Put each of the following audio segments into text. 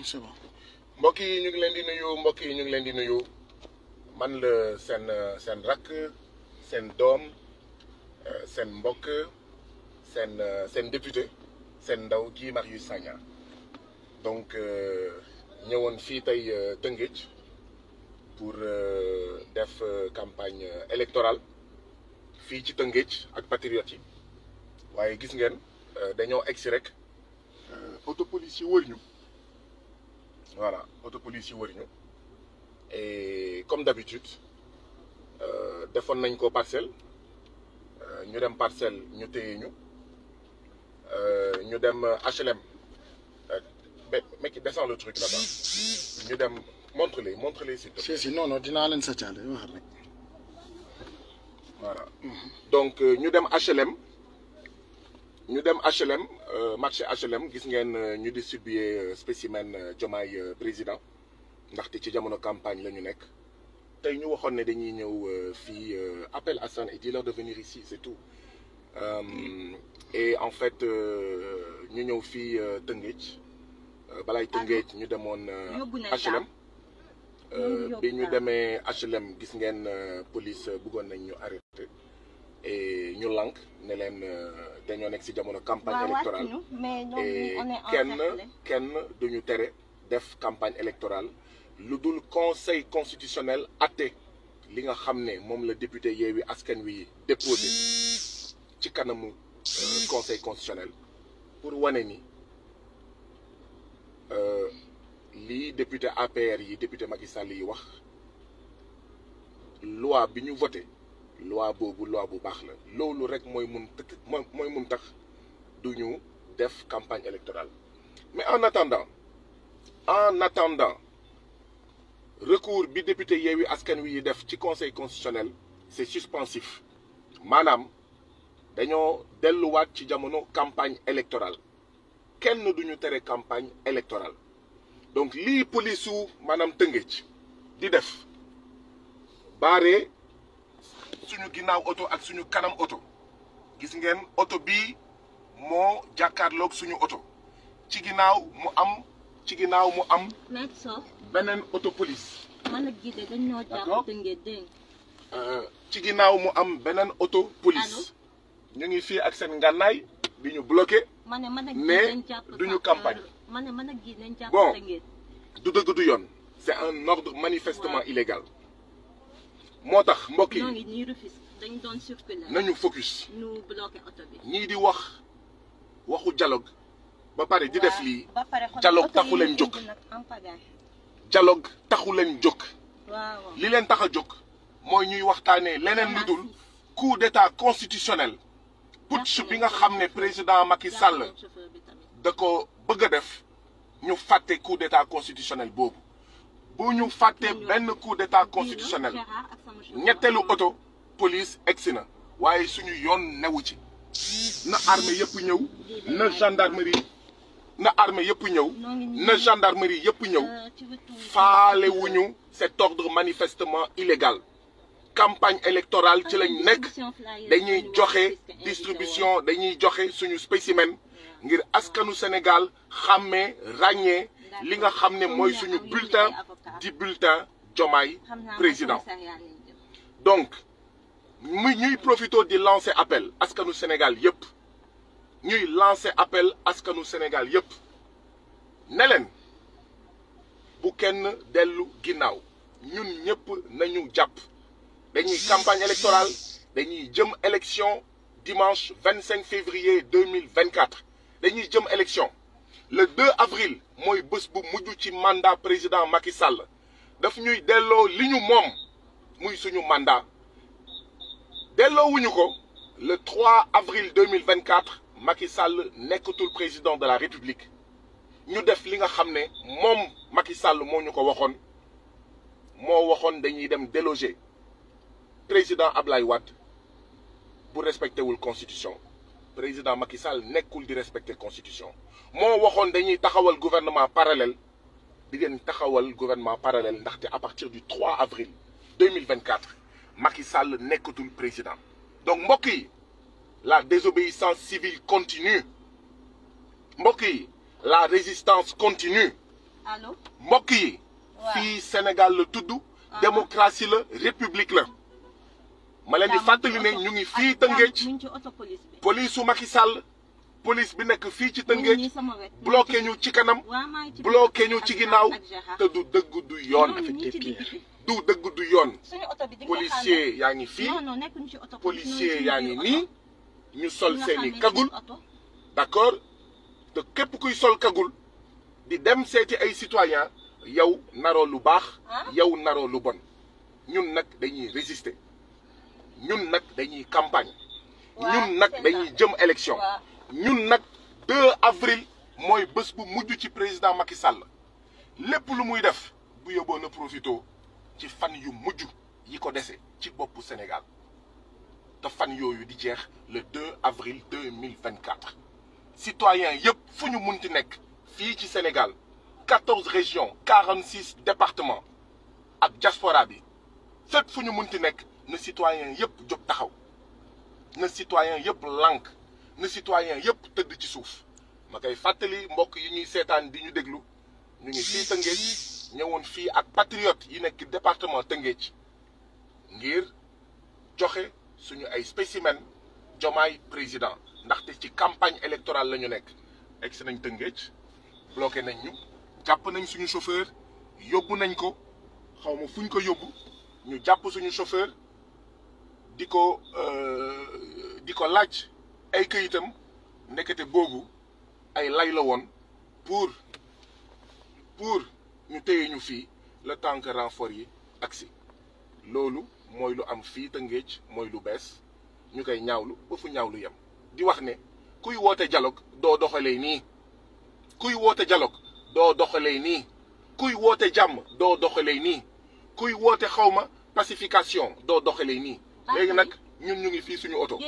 C'est bon. mbokk yi ñu ngi leen di nuyu mbokk yi ñu ngi leen di nuyu man la seen rakk seen doom seen mbokk seen député seen ndaw Guy Marius Sagna donc ñëwoon fii tey Tëngéej pour def campagne électorale fii ci Tëngéej ak patriotes yi waaye gis ngeen dañoo egsi rek auto police yi wër ñu. Voilà, autopolice yi wër ñu et comme d'habitude defoon nañ ko parcelle ñu dem parcelle ñu téye ñu dem HLM mec descend le truc là-bas ñu dem montre-les s'il te plaît. Si non dinaa leen sa caale wax rek. Voilà donc ñu dem HLM marché HLM gis ngeen ñu distribuer spécimen Diomaye président ndaxte ci jamono campagne la ñu nekk tey ñu waxoon ne dañuy ñëw fii appel à Assane et dis-leur de venir ici c'est tout et en fait ñu ñëw fii Tëngéej balaay Tëngéej ñu demoon HLM bi ñu demee HLM gis ngeen police bëggoon nañ ñu arrêté et ñu lànk ne leen dañoo nekk ci jamono campagne électorale et kenn duñu tere def campagne électorale lu dul conseil constitutionnel atte li nga xam ne moom la député Yewwi Askan Wi déposé ci kanamu conseil constitutionnel pour wane ni lii député APR yi député Macky Sall yi wax loi bi ñu voté loi boobu loi bu baax la loolu rek mooy mun tax du ñu def campagne électorale mais en attendant recours bi député Yewwi Askan Wi yi def ci conseil constitutionnel c'est suspensif maanaam dañoo delluwaat ci jamono campagne électorale kenn duñu tere campagne électorale donc lii police su maanaam Tëngéej di def baare suñu ginnaaw oto ak suñu kanam oto gis ngeen oto bii moo jàkkaarloog suñu oto ci ginnaaw mu am beneen oto police ci ginnaaw mu am beneen auto police ñu ngi fii ak seen ngànnaay bi ñu bloqué mais duñu campagne bon du dëgg du yoon c'est un ordre manifestement illégal moo tax mbokk yi nañu focus ñii di waxu dialogue ba pare di def lii dialogue taxu leen jóg dialogue taxu leen jóg li leen tax a jóg mooy ñuy waxtaanee leneen lu dul coup d'état constitutionnel putsch bi nga xam ne président Macky Sall da ko bëgg a def ñu fàtte coup d'état constitutionnel boobu bu ñu fàtte benn coup d'état constitutionnel ñetteelu auto police egsi na waaye suñu yoon newu ci na armée yëpp ñëw na gendarmerie yëpp ñëw faale wuñu cet ordre manifestement illégal campagne électorale ci lañ nekk dañuy joxe distribution dañuy joxe suñu spécimen ngir askanu Sénégal xàmmee ràññee li nga xam ne mooy suñu bulletin di bulletin Diomaye président donc ñuy profité di lancer appel askanu Sénégal yëpp ne leen bu kenn dellu ginnaaw ñun ñëpp nañu jàpp dañuy campagne électorale dañuy jëm élection dimanche 25 février 2024 dañuy jëm élection le 2 avril mooy bés bu mujj ci mandat président Macky Sall daf ñuy delloo li ñu moom muy suñu mandat delloowuñu ko le 3 avril 2024 Macky Sall nekkatul président de la République ñu def li nga xam ne moom Macky Sall moo ñu ko waxoon dañuy dem déloger président Ablaye Wade bu respecté wul constitution président Macky Sall nekkul di respecter constitution moo waxoon dañuy taxawal gouvernement parallèle di leen taxawal gouvernement parallèle ndaxte à partir du 3 avril 2024 Macky Sall nekkatul président donc mbokk yi la désobéissance civile continue mbokk yi la résistance continue mbokk yi fii Sénégal la tudd démocratie la république la ma leen di fàttali ne ñu ngi fii Tëngéej police su Macky Sall police bi nekk fii ci Tëngéej bloqué ñu ci kanam bloqué ñu ci ginnaaw te du dëgg du yoon du dëgg du yoon policier yaa ngi fii policier yaa ngi nii ñu sol seeni kagul d'accord te képp kuy sol kagul di dem seeti ay citoyen yow naroo lu baax yow naroo lu bon ñun nag dañuy résister ñun nag dañuy campagne ñun nag dañuy jëm élection ñun nag 2 avril mooy bés bu mujj ci président Macky Sall lépp lu muy def bu yóbboo na profito ci fan yu mujj yi ko dese ci boppu Sénégal te fan yooyu di jeex le 2 avril 2024 citoyens yëpp fu ñu munti nekk fii ci Sénégal 14 régions 46 départements ak diaspora bi fépp fu ñu munti nekk na citoyens yëpp jóg taxaw na citoyens yëpp lànk na citoyens yëpp tëdd ci suuf ma koy fàttali mbokk yi ñuy seetaan di ñu déglu ñu ngi fii Tëngéej ñëwoon fii ak patriote yi nekk département Tëngéej ngir joxe suñu ay spécimen Diomaye président ndaxte ci campagne électorale la ñu nekk egg si nañ Tëngéej bloqué nañ ñu jàpp nañ suñu chauffeur yóbbu nañ ko xaw ma fuñ ko yóbbu ñu jàpp suñu chauffeur di ko laaj ay këyitam ndekete boobu ay lay la woon pour ñu téye ñu fii le temps que renfort yi agsi loolu mooy lu am fii Tëngéej mooy lu bees ñu koy ñaawlu ba fu ñaawlu yem di wax ne kuy woote dialogue doo doxalee nii kuy woote dialogue doo doxalee nii kuy woote jàmm doo doxalee nii kuy woote xawma pacification doo doxalee nii léegi nag ñun ñu ngi fii suñu oto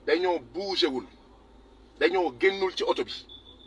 dañoo bougé wul dañoo génnul ci oto bi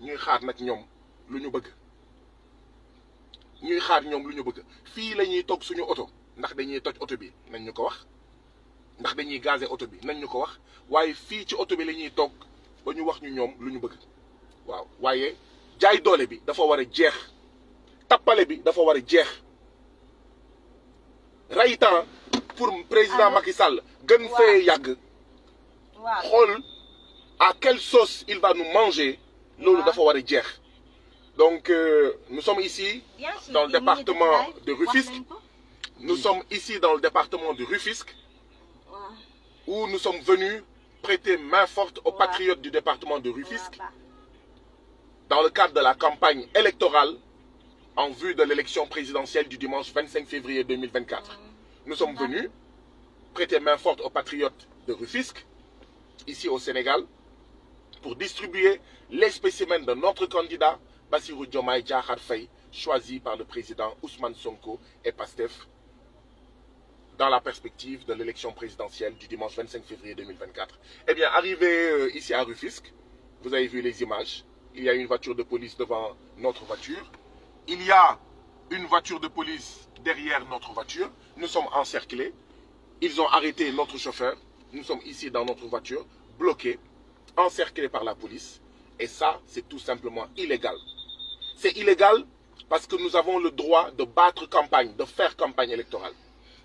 ñuy xaar nag ñoom lu ñu bëgg fii la ñuy toog suñu oto ndax dañuy toj oto bi nañ ñu ko wax ndax dañuy gazé oto bi nañ ñu ko wax waaye fii ci oto bi la ñuy toog ba ñu wax ñu ñoom lu ñu bëgg waaw waaye jaay doole bi dafa war a jeex tappale bi dafa war a jeex ray temps pour président Macky Sall gën fee yàgg xool à quelle sauce il va nous manger loolu dafa war a jeex donc nous sommes ici dans le département de Rufisque nous sommes ici dans le département de Rufisque où nous sommes venus prêter main forte aux patriotes du département de Rufisque dans le cadre de la campagne électorale en vue de l'élection présidentielle du dimanche 25 février 2024. Nous sommes venus prêter main forte aux patriotes de Rufisque, ici au Sénégal, pour distribuer les spécimens de notre candidat, Bassirou Diomaye Diakhar Faye, choisi par le président Ousmane Sonko et Pastef, dans la perspective de l'élection présidentielle du dimanche 25 février 2024. Eh bien, arrivé ici à Rufisque, vous avez vu les images. Il y a une voiture de police devant notre voiture. Il y a une voiture de police derrière notre voiture. Nous sommes encerclés. Ils ont arrêté notre chauffeur. Nous sommes ici dans notre voiture, bloqués, encerclés par la police. Et ça, c'est tout simplement illégal. C'est illégal parce que nous avons le droit de battre campagne, de faire campagne électorale.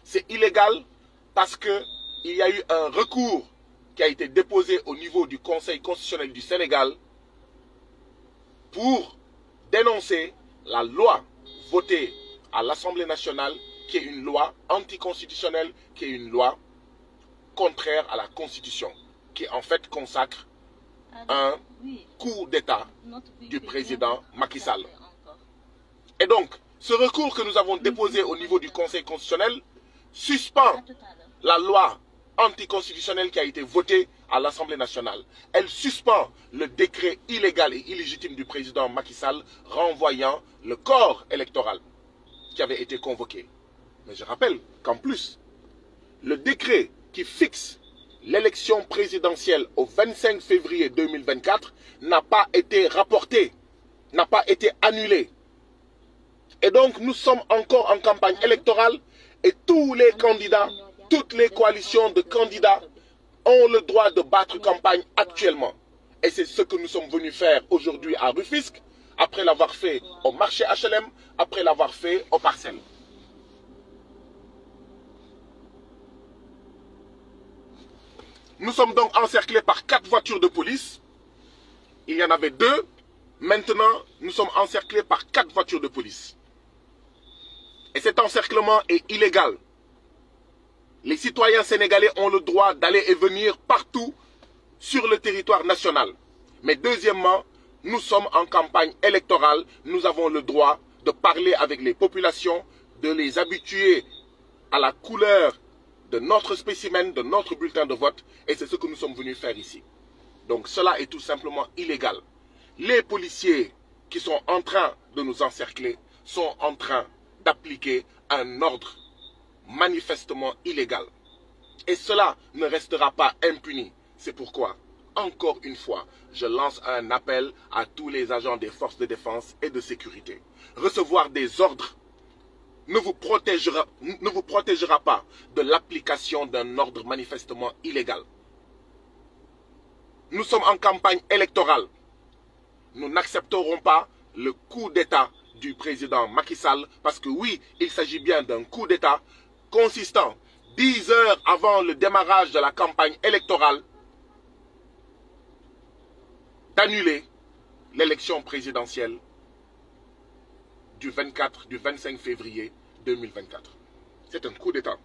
C'est illégal parce qu'il y a eu un recours qui a été déposé au niveau du Conseil constitutionnel du Sénégal pour dénoncer la loi votée à l'Assemblée nationale, qui est une loi anticonstitutionnelle, qui est une loi contraire à la Constitution, qui en fait consacre un coup d'État du président Macky Sall. Et donc, ce recours que nous avons déposé au niveau du Conseil constitutionnel suspend la loi anticonstitutionnelle qui a été votée à l'Assemblée nationale. Elle suspend le décret illégal et illégitime du président Macky Sall renvoyant le corps électoral qui avait été convoqué. Mais je rappelle qu'en plus, le décret qui fixe l'élection présidentielle au 25 février 2024 n'a pas été rapporté, n'a pas été annulé. Et donc, nous sommes encore en campagne électorale et tous les candidats, toutes les coalitions de candidats ont le droit de battre campagne actuellement. Et c'est ce que nous sommes venus faire aujourd'hui à Rufisque après l'avoir fait au marché HLM, après l'avoir fait aux parcelles. Nous sommes donc encerclés par 4 voitures de police. Il y en avait 2. Maintenant, nous sommes encerclés par 4 voitures de police. Et cet encerclement est illégal. Les citoyens sénégalais ont le droit d'aller et venir partout sur le territoire national. Mais deuxièmement, nous sommes en campagne électorale. Nous avons le droit de parler avec les populations, de les habituer à la couleur de notre spécimen, de notre bulletin de vote. Et c'est ce que nous sommes venus faire ici. Donc cela est tout simplement illégal. Les policiers qui sont en train de nous encercler sont en train d'appliquer un ordre manifestement illégal. Et cela ne restera pas impuni. C'est pourquoi, encore une fois, je lance un appel à tous les agents des forces de défense et de sécurité. Recevoir des ordres ne vous protégera pas de l'application d'un ordre manifestement illégal. Nous sommes en campagne électorale. Nous n'accepterons pas le coup d'État du président Macky Sall parce que oui, il s'agit bien d'un coup d'État consistant 10 heures avant le démarrage de la campagne électorale d'annuler l'élection présidentielle du 25 février 2024. C'est un coup d'État.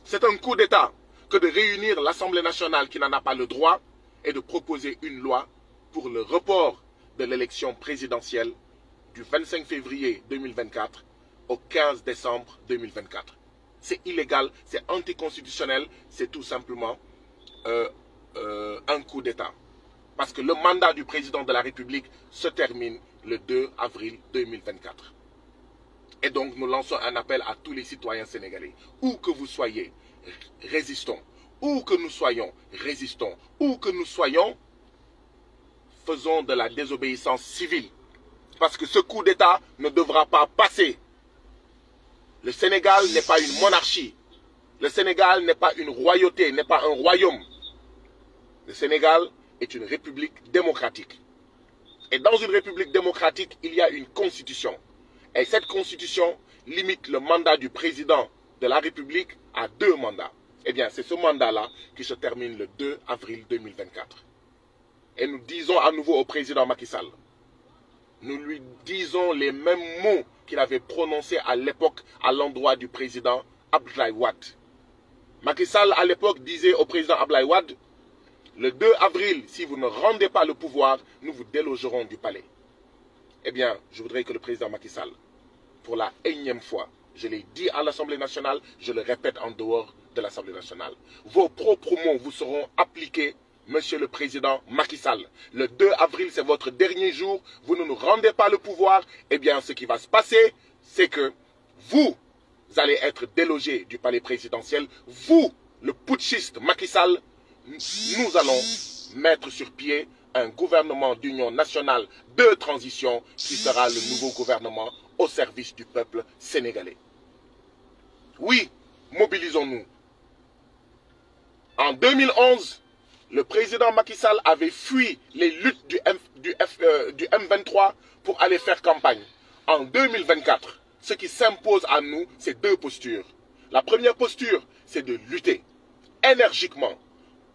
C'est un coup d'État que de réunir l'Assemblée nationale qui n'en a pas le droit et de proposer une loi pour le report de l'élection présidentielle du 25 février 2024 au 15 décembre 2024. C'est illégal, c'est anticonstitutionnel, c'est tout simplement un coup d'État. Parce que le mandat du président de la République se termine le 2 avril 2024. Et donc nous lançons un appel à tous les citoyens sénégalais. Où que vous soyez, résistons. Où que nous soyons, résistons. Où que nous soyons, faisons de la désobéissance civile. Parce que ce coup d'État ne devra pas passer. Le Sénégal n'est pas une monarchie. Le Sénégal n'est pas une royauté, n'est pas un royaume. Le Sénégal est une république démocratique. Et dans une république démocratique, il y a une constitution. Et cette constitution limite le mandat du président de la République à 2 mandats. Eh bien, c'est ce mandat-là qui se termine le 2 avril 2024. Et nous disons à nouveau au président Macky Sall, nous lui disons les mêmes mots qu'il avait prononcés à l'époque à l'endroit du président Abdoulaye Wade. Macky Sall, à l'époque, disait au président Abdoulaye Wade, le 2 avril, si vous ne rendez pas le pouvoir, nous vous délogerons du palais. Eh bien, je voudrais que le président Macky Sall, pour la énième fois, je l'ai dit à l'Assemblée nationale, je le répète en dehors de l'Assemblée nationale, vos propres mots vous seront appliqués, Monsieur le Président Macky Sall. Le 2 avril, c'est votre dernier jour, vous ne nous rendez pas le pouvoir, eh bien, ce qui va se passer, c'est que vous allez être délogé du palais présidentiel, vous, le putschiste Macky Sall, nous allons mettre sur pied un gouvernement d'union nationale de transition qui sera le nouveau gouvernement au service du peuple sénégalais. Oui, mobilisons-nous. En 2011, le président Macky Sall avait fui les luttes du M23 pour aller faire campagne. En 2024, ce qui s'impose à nous, c'est 2 postures. La première posture, c'est de lutter énergiquement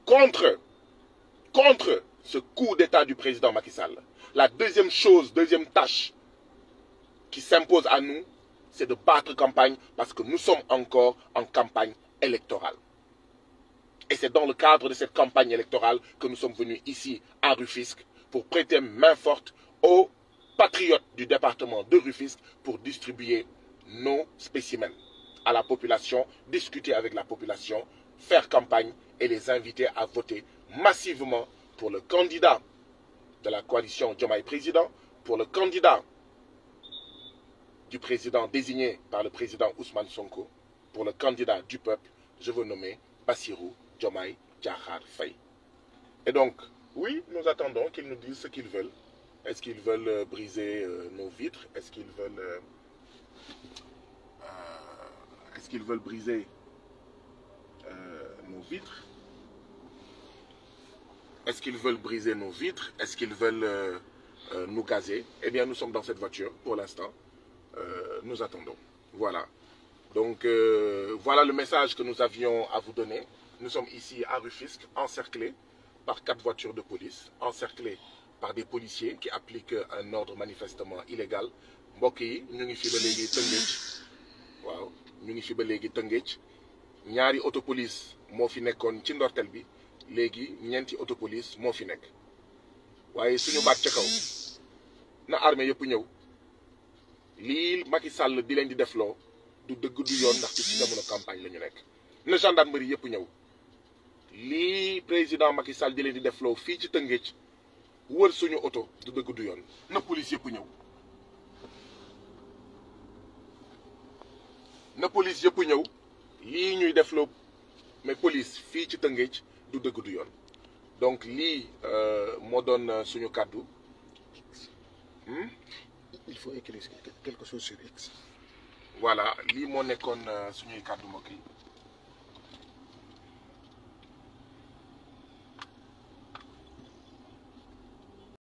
contre ce coup d'État du président Macky Sall. La deuxième tâche qui s'impose à nous, c'est de battre campagne parce que nous sommes encore en campagne électorale. Et c'est dans le cadre de cette campagne électorale que nous sommes venus ici à Rufisque pour prêter main forte aux patriotes du département de Rufisque pour distribuer nos spécimens à la population, discuter avec la population, faire campagne et les inviter à voter massivement pour le candidat de la coalition Diomaye Président, pour le candidat du président désigné par le président Ousmane Sonko, pour le candidat du peuple, je veux nommer Bassirou Diomaye Diakhar Faye. Et donc, oui, nous attendons qu'ils nous disent ce qu'ils veulent. Est-ce qu'ils veulent briser nos vitres? Est-ce qu'ils veulent briser nos vitres? Est-ce qu'ils veulent briser nos vitres? Est-ce qu'ils veulent nous gazer. Eh bien, nous sommes dans cette voiture pour l'instant. Nous attendons. Voilà. Donc, voilà le message que nous avions à vous donner. Nous sommes ici à Rufisque, encerclés par 4 voitures de police, encerclés par des policiers qui appliquent un ordre manifestement illégal. Mbokk yi ñu ngi fi ba léegi Tëngéej waaw ñu ngi fi ba léegi Tëngéej ñaari autopolice moo fi nekkoon ci ndorteel bi léegi ñeenti autopolice moo fi nekk waaye suñu baat ca kaw na armée yëpp ñëw lii Macky Sall di leen di defloo du dëgg du yoon ndax ci jamono campagne la ñu nekk na gendarmerie yëpp ñëw lii président Macky Sall di leen di defloo fii ci Tëngéej wër suñu oto du dëgg du yoon na police yëpp ñëw na police yëpp ñëw lii ñuy defloo mais police fii ci Tëngéej du dëgg du yoon donc lii moo doon suñu kàddu il faut écrire quelque chose sur X. voilà lii moo nekkoon suñuy kàddu mbokk yi